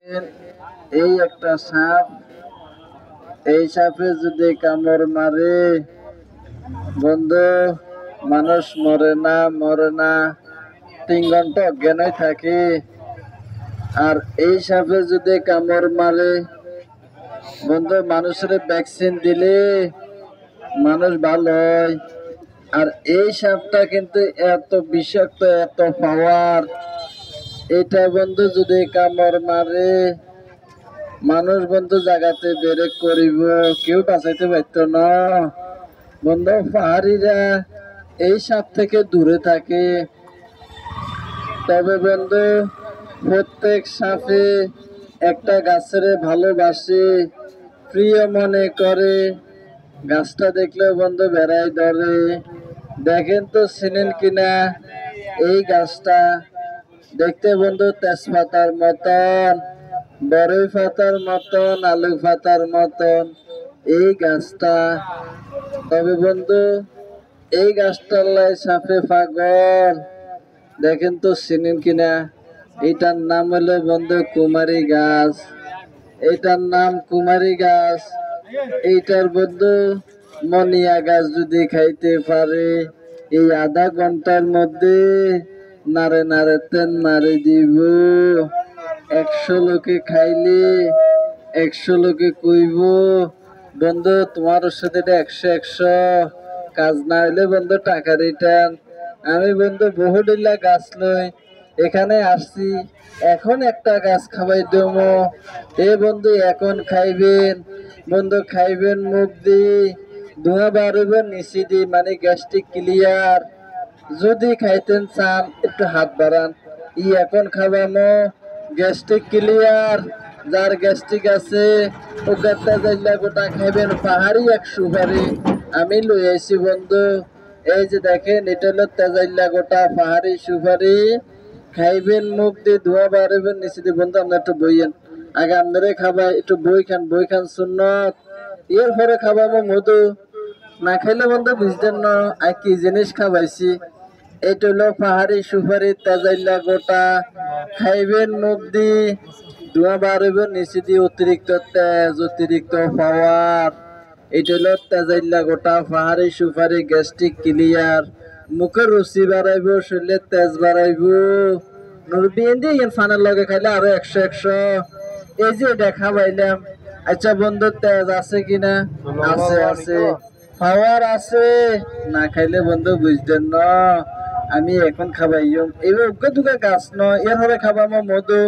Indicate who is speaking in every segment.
Speaker 1: এই একটা সাপ, এই সাপে যদি কামড় মারে বন্ধু, মানুষ মরে না 3 ঘন্টা অজ্ঞান থাকে। আর এই সাপে যদি কামড় মারে বন্ধু, মানুষের ভ্যাকসিন দিলে মানুষ ভালো হয়। আর এই সাপটা কিন্তু এত বিষাক্ত, এত পাওয়ার, এটা বন্ধু যদি কামড় মারে মানুষ বন্ধু জাগাতে বেড়ে করিব, কেউ বাঁচাইতে পারত না বন্ধু। পাহাড়িরা এই সাপ থেকে দূরে থাকে। তবে বন্ধু, প্রত্যেক সাপে একটা গাছের ভালোবাসে, প্রিয় মনে করে। গাছটা দেখলে বন্ধু বেড়াই ধরে। দেখেন তো চিনেন কিনা এই গাছটা? দেখতে বন্ধু তেজপাতার মতন, বড়ই পাতার মতন, আলু পাতার মতন এই গাছটা। তবে বন্ধু, এই গাছটার লাই সাপে পাগল। দেখেন তো চিনেন কিনা? এটার নাম হলো বন্ধু কুমারী গাছ। এটার নাম কুমারী গাছ। এইটার বন্ধু মনিয়া গাছ যদি খাইতে পারে এই আধা ঘন্টার মধ্যে নারে নারে তেন মারে দিব। 100 লোকে খাইলে 100 লোকে কইব বন্ধু তোমার সাথে 100 কাজ না হইলে বন্ধু টাকা রিটার্ন। আমি বন্ধু বহু ডিল্লা গাছ লই এখানে আসছি, এখন একটা গাছ খাওয়াই দেব। এ বন্ধু এখন খাইবেন বন্ধু, খাইবেন মুখ দি, ধোঁয়া বাড়বেন নিচে দি, মানে গ্যাস্ট্রিক ক্লিয়ার। যদি খাইতেন চান একটু হাত বাড়ান, এখন খাবানো গ্যাস্ট্রিক ক্লিয়ার। যার গ্যাস্ট্রিক আছে ওটা যাইলা গোটা খাইবেন। পাহাড়ি এক সুপারি আমি লই আইছি বন্ধু। এই যে দেখেন, এটা হলো তেজাইল্লা গোটা পাহাড়ি সুপারি। খাইবেন মুখ দিয়ে, ধোয়া বাড়বেন নিচে দিয়ে। বন্ধু আমরা একটু বইয়েন, আগে আপনারে খাবাই, একটু বই খান সুন্নত, এরপরে খাবাবো মধু। না খাইলে বন্ধু বুঝতেন না আর কি জিনিস খাবাইছি। এটা হলো পাহাড়ি সুপারি তেজাইল্লা গোটা। খাইবেন মুখ দিয়ে, ধোঁয়া বাড়বেন নিচে দিয়ে। অতিরিক্ত তেজ, অতিরিক্ত পাওয়ার। এটা হলো তেজাইল্লা গোটা পাহাড়ি সুপারি, গ্যাস্ট্রিক ক্লিয়ার। মুখের রুচি বাড়াইব, শরীরের তেজ বাড়াইব। ফানের লগে খাইলে আরো 100। এই যে এটা খাবাইলাম। আচ্ছা বন্ধু, তেজ আছে কিনা? আছে আছে, পাওয়ার আছে। না খাইলে বন্ধু বুঝতেন না। আমি এখন খাবাইম এবার উগ্র দুগা গাছ নয়, এর হবে খাবামো মধু।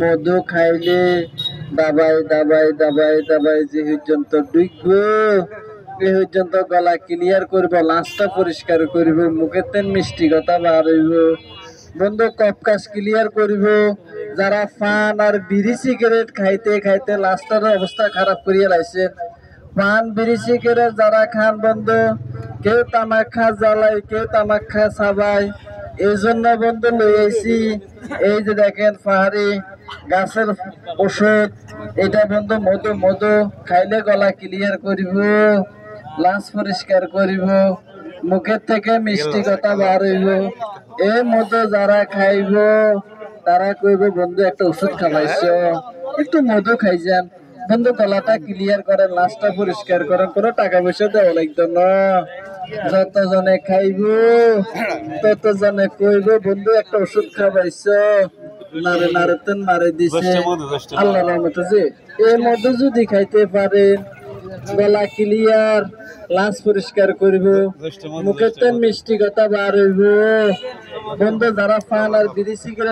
Speaker 1: মধু খাইলে দাবাই দাবাই দাবাই দাবাই যে পর্যন্ত ডুববো, এ পর্যন্ত গলা ক্লিয়ার করবো, লাশটা পরিষ্কার করব, মুখের তেন মিষ্টি কথা বার হইব বন্ধু, কফ কাশ ক্লিয়ার করব। যারা পান আর বিড়ি সিগারেট খাইতে খাইতে লাস্টার অবস্থা খারাপ করিয়া লাইছে, পান বিড়ি সিগারেট যারা খান বন্ধু, কেউ তামাক খা জ্বালাই, কেউ তামাক খা চাবাই। এই জন্য বন্ধু লই আইছি এই যে দেখেন পাহাড়ি গাছের ওষুধ। এটা বন্ধু মধু। মধু খাইলে গলা ক্লিয়ার করিব, লাশ পরিষ্কার করিব, মুখের থেকে মিষ্টি কথা বার হইব। এই মধু যারা খাইব তারা কইব বন্ধু একটা ওষুধ খাওয়াইছ, একটু মধু খাই যান বন্ধু, গলাটা ক্লিয়ার করেন, লাশটা পরিষ্কার করেন, কোনো টাকা পয়সা দেওয়া লাগতো না। যতজনে খাইব ততজনে কইব বন্ধু একটা ওষুধ খাওয়াইছ, নারে নারে তেন মারে দিছে। আল্লাহ রহমতে যে এই মধু যদি খাইতে পারেন গলা ক্লিয়ার, লাশ পরিষ্কার করব, মুখের তেন মিষ্টি কথা বার হইব বন্ধু। যারা পান আর বিড়ি সিগারেট